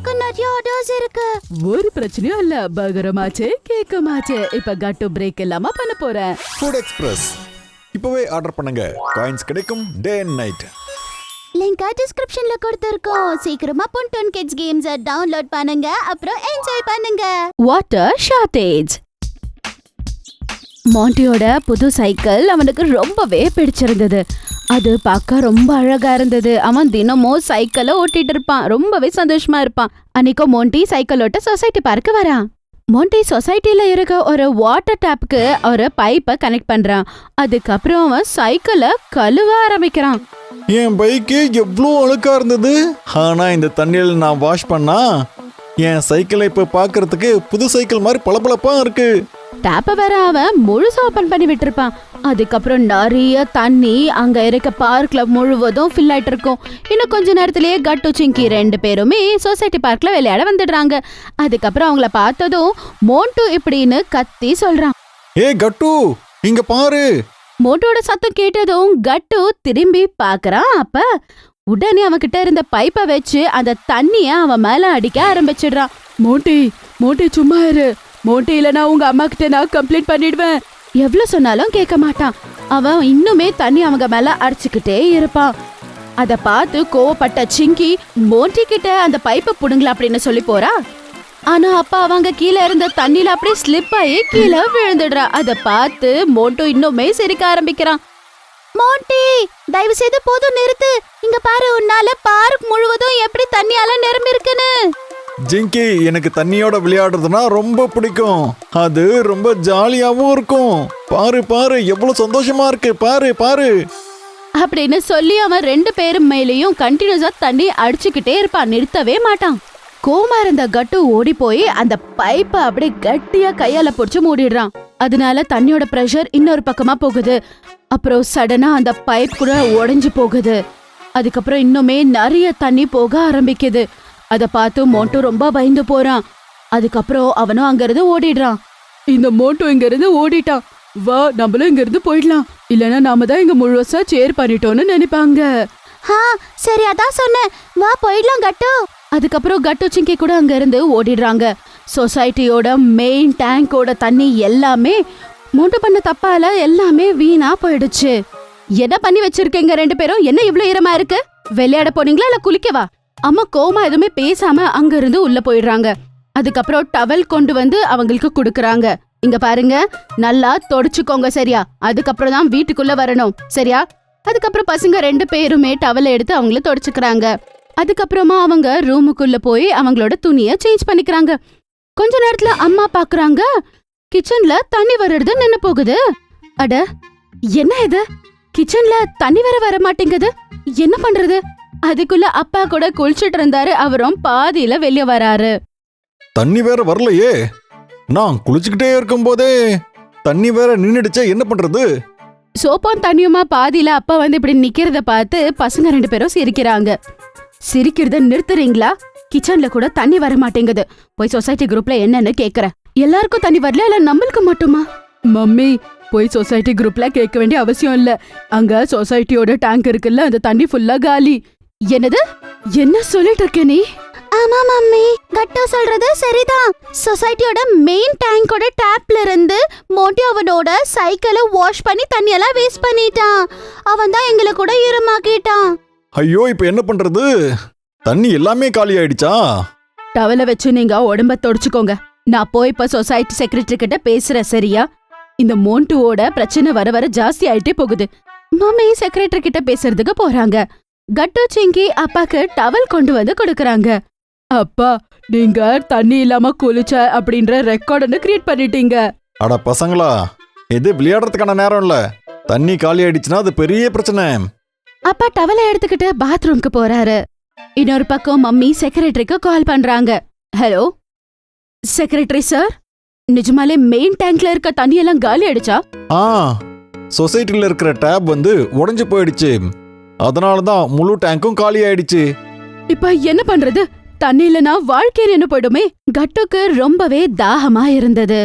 எனக்கு நிறைய ஆர்டர்ஸ் இருக்கு. ஒரு பிரச்சனையும் இல்ல. பர்கரமாச்சு, கேக்குமாச்சு. இப்ப கட்டு பிரேக் இல்லாம பண்ண போறேன். ஃபுட் எக்ஸ்பிரஸ் இப்பவே ஆர்டர் பண்ணுங்க. காயின்ஸ் கிடைக்கும் டே அண்ட் நைட். லிங்க் டிஸ்கிரிப்ஷன்ல கொடுத்திருக்கோம். சீக்கிரமா பொன்டோன் கிட்ஸ் கேம்ஸ் டவுன்லோட் பண்ணுங்க, அப்புறம் என்ஜாய் பண்ணுங்க. Water shortage. மாண்டியோட புது சைக்கிள் அவனுக்கு ரொம்பவே பிடிச்சிருந்தது. அது பார்க்க ரொம்ப அழகா இருந்தது. அவன் தினமும் சைக்கிளை ஓட்டிட்டு இருப்பான். ரொம்பவே சந்தோஷமா இருப்பான். அன்னைக்கு மோண்டி சைக்கிள் ஓட்ட சொசைட்டி பார்க்க வரான். மோண்டி சொசைட்டில இருக்க ஒரு வாட்டர் டேப்புக்கு ஒரு பைப்பை கனெக்ட் பண்றான். அதுக்கப்புறம் அவன் சைக்கிளை கழுவ ஆரம்பிக்கிறான். என் பைக்கு எவ்வளோ அழுக்கா இருந்தது. ஆனா இந்த தண்ணியில் நான் வாஷ் பண்ணா என் சைக்கிளை இப்ப பாக்குறதுக்கு புது சைக்கிள் மாதிரி பளபளப்பா இருக்கு. டேப்பை வேற அவன் முழுசா ஓபன் பண்ணி விட்டுருப்பான். அதுக்கப்புறம் நிறைய தண்ணி அங்க இருக்க பார்க்ல முழுவதும் ஃபில் ஆயிட்டு இருக்கும். இன்னும் கொஞ்ச நேரத்திலேயே கட்டு சிங்கி 2 பேருமே சொசைட்டி பார்க்ல விளையாட வந்துடுறாங்க. அதுக்கப்புறம் அவங்கள பார்த்ததும் மோண்டு இப்படின்னு கத்தி சொல்றான். ஏ கட்டு, இங்க பாரு. மோட்டோட சத்தம் கேட்டதும் கட்டு திரும்பி பாக்குறான். அப்ப உடனே அவன்கிட்ட இருந்த பைப்பை வச்சு அந்த தண்ணிய அவன் மேல அடிக்க ஆரம்பிச்சிடுறான். மோட்டி சும்மா இரு. மோட்டி இல்லனா உங்க அம்மா கிட்ட நான் கம்ப்ளைண்ட் பண்ணிடுவேன். எவ்வளவு சொன்னாலும் கேட்க மாட்டான். அவன் இன்னுமே தண்ணி அவங்க மேல அடிச்சுக்கிட்டே இருப்பான். அத பார்த்து கோவப்பட்ட சிங்கி மோண்டி கிட்ட அந்த பைப்பை புடுங்கல அப்படின்னு சொல்லி போறா. ஆனா அப்பா அவங்க கீழே இருந்த தண்ணியில அப்படியே ஸ்லிப் ஆகி கீழே விழுந்துடுறா. அத பார்த்து மோட்டோ இன்னுமே சிரிக்க ஆரம்பிக்கிறான். மோண்டி, தயவு செய்து போதும் நிறுத்து. இங்க பாரு, உன்னால பார்க் முழுவதும் எப்படி தண்ணியால நிரம்பி இருக்குன்னு. ஜிங்கி, எனக்கு தண்ணியோட விளையாடுறதுனா ரொம்ப பிடிக்கும். அது ரொம்ப ஜாலியாவும் இருக்கும். பாரு பாரு எவ்வளவு சந்தோஷமா இருக்கு. பாரு பாரு அப்படின்னு சொல்லி அவன் 2 பேரும் மேலேயும் கண்டினியூஸா தண்ணி அடிச்சுக்கிட்டே இருப்பான். நிறுத்தவே மாட்டான். கோமா இருந்த கட்டு ஓடி போய் அந்த பைப்பை அப்படியே கட்டியா கையால பிடிச்சு மூடிடுறான். அதனால தண்ணியோட பிரஷர் இன்னொரு பக்கமா போகுது. அப்புறம் சடனா அந்த பைப் கூட உடைஞ்சு போகுது. அதுக்கப்புறம் இன்னுமே நிறைய தண்ணி போக ஆரம்பிக்குது. அத பார்த்து மோட்டோ ரொம்ப பயந்து போறான். அதுக்கப்புறம் அவனும் அங்கிருந்து ஓடிடுறான். இந்த மோட்டோ இங்க இருந்து ஓடிட்டான். வா, நம்மளும் இங்க இருந்து போயிடலாம். இல்லனா நாம தான் இங்க முழுசா சேர் பண்ணிட்டோம்னு நினைப்பாங்க. சரி, அதான் சொன்னேன். வா போயிடலாம் கட்டு. அதுக்கப்புறம் கட்டு சிங்கி கூட அங்க இருந்து ஓடிடுறாங்க. சொசைட்டியோட மெயின் டேங்கோட தண்ணி எல்லாமே மோட்டோ பண்ண தப்பால எல்லாமே வீணா போயிடுச்சு. என்ன பண்ணி வச்சிருக்கீங்க 2 பேரும்? என்ன இவ்ளோ ஈரமா இருக்கு? விளையாட போனீங்களா இல்ல குளிக்கவா? அம்மா கோமா எதுவுமே பேசாம அங்க இருந்து உள்ள போயிடுறாங்க. அதுக்கப்புறம் டவல் கொண்டு வந்து அவங்களுக்கு குடுக்கறாங்க. இங்க பாருங்க, நல்லா தொடச்சுக்கோங்க சரியா? அதுக்கப்புறம் தான் வீட்டுக்குள்ள வரணும் சரியா? அதுக்கப்புறம் பசங்க 2 பேருமே டவலை எடுத்து அவங்கள தொடச்சுக்கிறாங்க. அதுக்கப்புறமா அவங்க ரூமுக்குள்ள போய் அவங்களோட துணிய சேஞ்ச் பண்ணிக்கிறாங்க. கொஞ்ச நேரத்துல அம்மா பாக்குறாங்க, கிச்சன்ல தண்ணி வர்றது நின்னு போகுது. அட, என்ன இது? கிச்சன்ல தண்ணி வர மாட்டேங்குது. என்ன பண்றது? அதுக்குள்ள அப்பா கூட குளிச்சுட்டு இருந்தாரு. அவரும் பாதியில வெளிய வராரு. தண்ணி வேற வரலையே. நான் குளிச்சுக்கிட்டே இருக்கும் போதே தண்ணி வேற நின்னுடுச்சே, என்ன பண்றது? சோப்பும் தண்ணியுமா பாதியில அப்பா வந்து இப்படி நிக்கிறத பார்த்து பசங்க 2 பேரும் சிரிக்கிறாங்க. சிரிக்கிறத நிறுத்துறீங்களா? கிச்சன்ல கூட தண்ணி வர மாட்டேங்குது. போய் சொசைட்டி குரூப்ல என்னன்னு கேக்குறேன். எல்லாருக்கும் தண்ணி வரல, இல்ல நம்மளுக்கு மட்டுமா? மம்மி, போய் சொசைட்டி குரூப்ல கேட்க வேண்டிய அவசியம் இல்ல. அங்க சொசைட்டியோட டேங்க் இருக்குல்ல, அந்த தண்ணி ஃபுல்லா காலி. என்னது? என்ன சொல்லிட்டு இருக்க நீ? ஆமா மம்மி, கட்டு சொல்றது சரிதான். சொசைட்டியோட மெயின் டேங்கோட டேப்ல இருந்து மோண்டி அவனோட சைக்கிளை வாஷ் பண்ணி தண்ணியெல்லாம் வேஸ்ட் பண்ணிட்டான். அவன் தான் எங்களை கூட ஈரமாக்கிட்டான். ஐயோ, இப்ப என்ன பண்றது? தண்ணி எல்லாமே காலி ஆயிடுச்சா? டவலை வச்சு நீங்க உடம்ப தொடச்சுக்கோங்க. நான் போய் இப்ப சொசைட்டி செக்ரட்டரி கிட்ட பேசுறேன் சரியா? இந்த மோண்டுவோட பிரச்சனை வர வர ஜாஸ்தி ஆயிட்டே போகுது. மம்மி செக்ரட்டரி கிட்ட பேசுறதுக்கு போறாங்க. கட்டு சிங்கி அப்பாக்கு டவல் கொண்டு வந்து கொடுக்கறாங்க. அப்பா, நீங்க தண்ணி இல்லாம குளிச்ச அப்படின்ற ரெக்கார்டு கிரியேட் பண்ணிட்டீங்க. அட பசங்களா, இது விளையாடுறதுக்கான நேரம் இல்ல. தண்ணி காலி ஆயிடுச்சுன்னா அது பெரிய பிரச்சனை. அப்பா டவலை எடுத்துக்கிட்டு பாத்ரூம்க்கு போறாரு. இன்னொரு பக்கம் மம்மி செக்ரட்டரிக்கு கால் பண்றாங்க. ஹலோ செக்ரட்டரி சார், நிஜமாலே மெயின் டேங்க்ல இருக்க தண்ணி எல்லாம் காலி ஆயிடுச்சா? சொசைட்டில இருக்கிற டேப் வந்து உடைஞ்சு போயிடுச்சு. அதனாலதான் முழு டேங்கும் காலி ஆயிடுச்சு. இப்ப என்ன பண்றது? தண்ணி இல்லனா வாழ்க்கை நின்னு போயிடுமே. கட்டுக்கு ரொம்பவே தாகமா இருந்தது.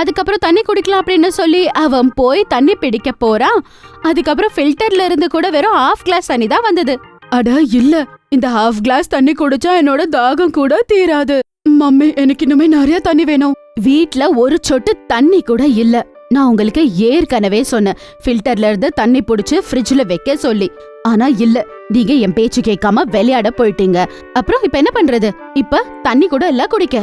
அதுக்கப்புறம் தண்ணி குடிக்கலாம் அப்படின்னு சொல்லி அவன் போய் தண்ணி பிடிக்க போறான். அதுக்கப்புறம் ஃபில்டர்ல இருந்து கூட வெறும் ½ கிளாஸ் தண்ணி தான் வந்தது. அட இல்ல, இந்த ஹாஃப் கிளாஸ் தண்ணி குடிச்சா என்னோட தாகம் கூட தீராது. மம்மி, எனக்கு இன்னுமே நிறைய தண்ணி வேணும். வீட்ல ஒரு சொட்டு தண்ணி கூட இல்ல. நான் உங்களுக்கு ஏற்கனவே சொன்னேன் ஃபில்டர்ல இருந்து தண்ணி புடிச்சு ஃப்ரிட்ஜ்ல வைக்க சொல்லி. ஆனா இல்ல, நீங்க என் பேச்சு கேட்காம விளையாட போயிட்டீங்க. அப்புறம் இப்ப என்ன பண்றது? இப்ப தண்ணி கூட இல்ல குடிக்க.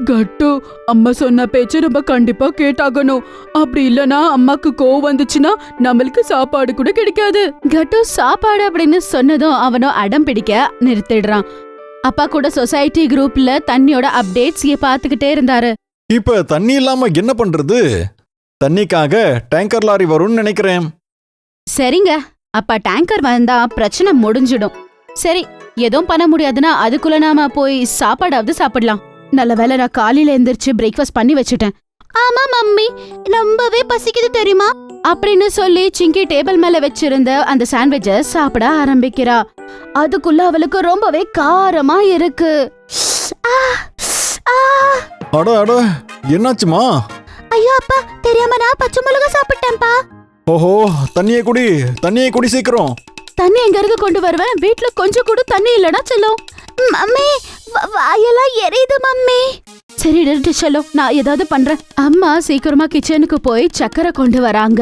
கட்டு, அம்மா சொன்ன பேச்சு நம்ம கண்டிப்பா கேட்டாகணும். அப்படி இல்லனா அம்மாக்கு கோவம் வந்துச்சுன்னா நம்மளுக்கு சாப்பாடு கூட கிடைக்காது. கட்டு சாப்பாடு அப்படின்னு சொன்னதும் அவனும் அடம் பிடிக்க நிறுத்திடுறான். அப்பா கூட சொசைட்டி குரூப்ல தண்ணியோட அப்டேட்ஸ் பாத்துக்கிட்டே இருந்தாரு. இப்ப தண்ணி இல்லாம என்ன பண்றது? தண்ணிக்காக டேங்கர் லாரி வரும்னு நினைக்கிறேன். சரிங்க, அப்பா டேங்கர் வந்தா பிரச்சனை முடிஞ்சிடும். சரி, எதுவும் பண்ண முடியாதுன்னா அதுக்குள்ள நாம போய் சாப்பாடாவது சாப்பிடலாம். நல்ல வேளை நான் காலையில எந்திரிச்சு பிரேக்ஃபாஸ்ட் பண்ணி வச்சுட்டேன். ஆமா மம்மி, ரொம்பவே பசிக்குது தெரியுமா அப்படின்னு சொல்லி சிங்கி டேபிள் மேல வச்சிருந்த அந்த சாண்ட்விச்ச சாப்பிட ஆரம்பிக்கிறா. அதுக்குள்ள அவளுக்கு ரொம்பவே காரமா இருக்கு. அட அட, என்னாச்சுமா? ஐயோ அப்பா, தெரியாம நான் பச்சை மிளகா சாப்பிட்டேன்ப்பா. ஓஹோ, தண்ணியை குடி சீக்கிரம். தண்ணி எங்க இருக்கு கொண்டு வருவேன்? வீட்ல கொஞ்சம் கூட தண்ணி இல்லனா செல்லும். மம்மி, வாயெல்லாம் எரியுது மம்மி. சரி செல்லோ, நான் ஏதாவது பண்றேன். அம்மா சீக்கிரமா கிச்சனுக்கு போய் சக்கரை கொண்டு வராங்க.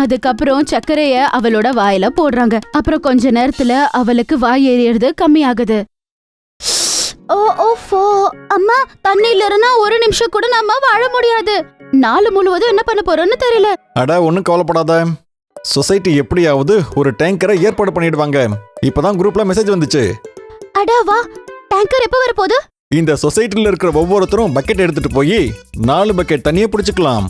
அதுக்கப்புறம் சர்க்கரைய அவளோட வாயில போடுறாங்க. அப்புறம் கொஞ்ச நேரத்துல அவளுக்கு வாய் எரியறது கம்மியாகுது. ஓஃபோ, அம்மா, தண்ணி இல்லனா ஒரு நிமிஷம் கூட நம்ம வாழ முடியாது. நாலு முழுவதும் என்ன பண்ண போறோம்னு தெரியல. அட, ஒன்னும் கவலைப்படாத. சொசைட்டி எப்படியாவது ஒரு டேங்கரை ஏற்பாடு பண்ணிடுவாங்க. இப்பதான் குரூப்ல மெசேஜ் வந்துச்சு. அடா வா, டேங்கர் எப்ப வரப்போகுது? இந்த சொசைட்டில இருக்கிற ஒவ்வொருத்தரும் பக்கெட் எடுத்துட்டு போய் 4 பக்கெட் தண்ணியை பிடிச்சுக்கலாம்.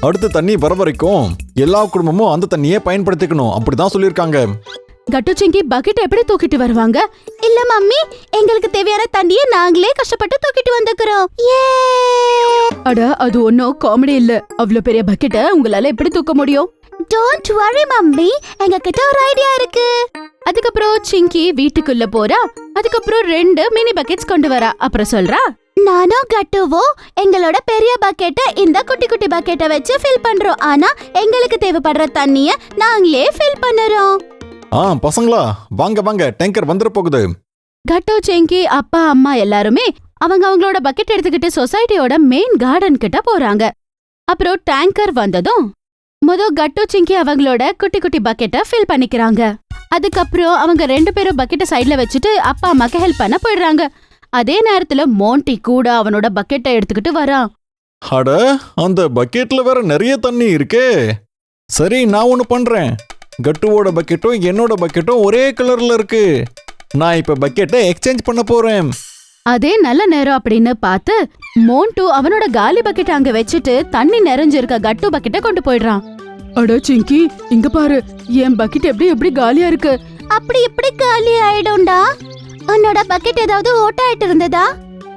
அடுத்த தண்ணி வர வரைக்கும் எல்லா குடும்பமும் அந்த தண்ணியை பயன்படுத்திக்கணும். அப்படிதான் சொல்லியிருக்காங்க. கட்டு சிங்கி பக்கெட் எப்படி தூக்கிட்டு வருவாங்க? இல்ல மம்மி, எங்களுக்கு தேவையான தண்ணியை நாங்களே கஷ்டப்பட்டு தூக்கிட்டு வந்துக்கிறோம். அட, அது ஒன்னும் காமெடி இல்ல. அவ்வளவு பெரிய பக்கெட்டை உங்களால எப்படி தூக்க முடியும்? டோன்ட் வரி மம்மி, எங்க கிட்ட ஒரு ஐடியா இருக்கு. அதுக்கப்புறம் சிங்கி வீட்டுக்குள்ள போறா. அதுக்கப்புறம் 2 மினி பக்கெட்ஸ் கொண்டு வரா. அப்புறம் சொல்றா, நானும் கட்டுவோ எங்களோட பெரிய பக்கெட்டை இந்த குட்டி குட்டி பக்கெட்டை வச்சு ஃபில் பண்றோம். ஆனா எங்களுக்கு தேவைப்படுற தண்ணிய நாங்களே ஃபில் பண்ணுறோம். பசங்களா, வாங்க வாங்க, டேங்கர் வந்துட போகுது. கட்டு, சிங்கி, அப்பா, அம்மா எல்லாருமே அவங்களோட பக்கெட் எடுத்துக்கிட்டு சொசைட்டியோட மெயின் கார்டன் கிட்ட போறாங்க. அப்புறம் டேங்கர் வந்ததும் கட்டு சிங்கி அவங்களோட குட்டி குட்டி பக்கெட்டை ஃபில் பண்ணிக்கிறாங்க. அதுக்கப்புறம் அவங்க 2 பேரும் பக்கெட்டை சைட்ல வச்சுட்டு அப்பா அம்மாக்கு ஹெல்ப் பண்ண போயிடுறாங்க. அதே நேரத்துல மோண்டி கூட அவனோட பக்கெட்டை எடுத்துக்கிட்டு வரான். அட, அந்த பக்கெட்ல வேற நிறைய தண்ணி இருக்கே. சரி, நான் ஒண்ணு பண்றேன். கட்டுவோட பக்கெட்டும் என்னோட பக்கெட்டும் ஒரே கலர்ல இருக்கு. நான் இப்ப பக்கெட்டை எக்ஸ்சேஞ்ச் பண்ண போறேன். அதே நல்ல நேரம் அப்படின்னு பார்த்து மோண்டு அவனோட காலி பக்கெட் அங்க வச்சுட்டு தண்ணி நிறைஞ்சிருக்க கட்டு பக்கெட்டை கொண்டு போயிடுறான். அட சிங்கி, இங்க பாரு, என் பக்கெட் எப்படி காலியா இருக்கு. அப்படி இப்படி காலி ஆயிடும்டா. உன்னோட பக்கெட் ஏதாவது ஓட்டாயிட்டு இருந்ததா?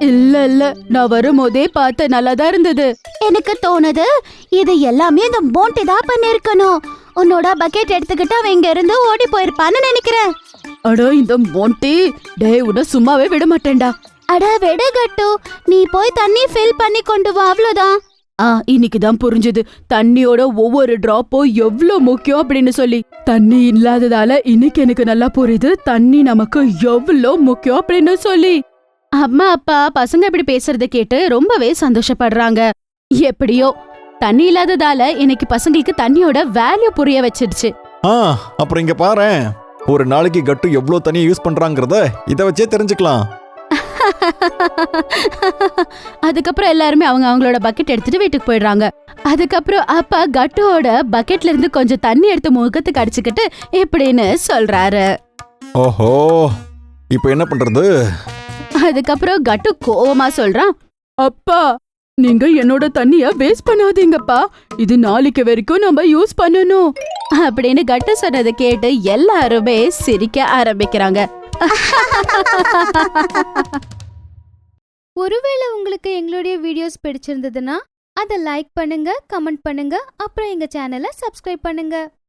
இல்ல, நான் வரும்போதே பார்த்த நல்லாதான் இருந்தது. எனக்கு தோணுது இது எல்லாமே இந்த மோண்டி தான் பண்ணிருக்கணும். உன்னோட பக்கெட் எடுத்துக்கிட்டு அவன் இங்க இருந்து ஓடி போயிருப்பான்னு நினைக்கிறேன். அட, இந்த மோண்டி, டேய், உன்ன சும்மாவே விட மாட்டேன்டா. அட விடு கட்டு, நீ போய் தண்ணி ஃபில் பண்ணி கொண்டு வா, அவ்வளவுதான். இன்னைக்குதான் புரிஞ்சது தண்ணியோட ஒவ்வொரு டிராப்பும் எவ்வளவு முக்கியம் அப்படின்னு சொல்லி. தண்ணி இல்லாததால இன்னைக்கு எனக்கு நல்லா புரியுது தண்ணி நமக்கு எவ்வளவு முக்கியம் அப்படின்னு சொல்லி. அம்மா அப்பா பசங்க இப்படி பேசுறத கேட்டு ரொம்பவே சந்தோஷப்படுறாங்க. எப்படியோ தண்ணி இல்லாததால இன்னைக்கு பசங்களுக்கு தண்ணியோட வேல்யூ புரிய வச்சிடுச்சு. அப்புறம் இங்க பாரு, ஒரு நாளைக்கு கட்டு எவ்வளவு தண்ணியை யூஸ் பண்றாங்கறத இத வச்சே தெரிஞ்சுக்கலாம். அதுக்கப்புறம் எல்லாருமே அவங்களோட பக்கெட் எடுத்துட்டு வீட்டுக்கு போயிடுறாங்க. அதுக்கப்புறம் அப்பா கட்டுவோட பக்கெட்ல இருந்து கொஞ்சம் தண்ணி எடுத்து முகத்துக்கு அடிச்சுக்கிட்டு இப்படின்னு சொல்றாரு. ஓஹோ, இப்போ என்ன பண்றது? அதுக்கப்புறம் கட்டு கோவமா சொல்றான், அப்பா, நீங்க என்னோட தண்ணிய வேஸ்ட் பண்ணாதீங்கப்பா. இது நாளைக்கு வரைக்கும் நம்ம யூஸ் பண்ணணும் அப்படின்னு கட்டு சொன்னதை கேட்டு எல்லாருமே சிரிக்க ஆரம்பிக்கிறாங்க. ஒருவேளை உங்களுக்கு எங்களுடைய வீடியோஸ் பிடிச்சிருந்ததுன்னா அதை லைக் பண்ணுங்க, கமெண்ட் பண்ணுங்க, அப்புறம் எங்க சேனலை சப்ஸ்கிரைப் பண்ணுங்க.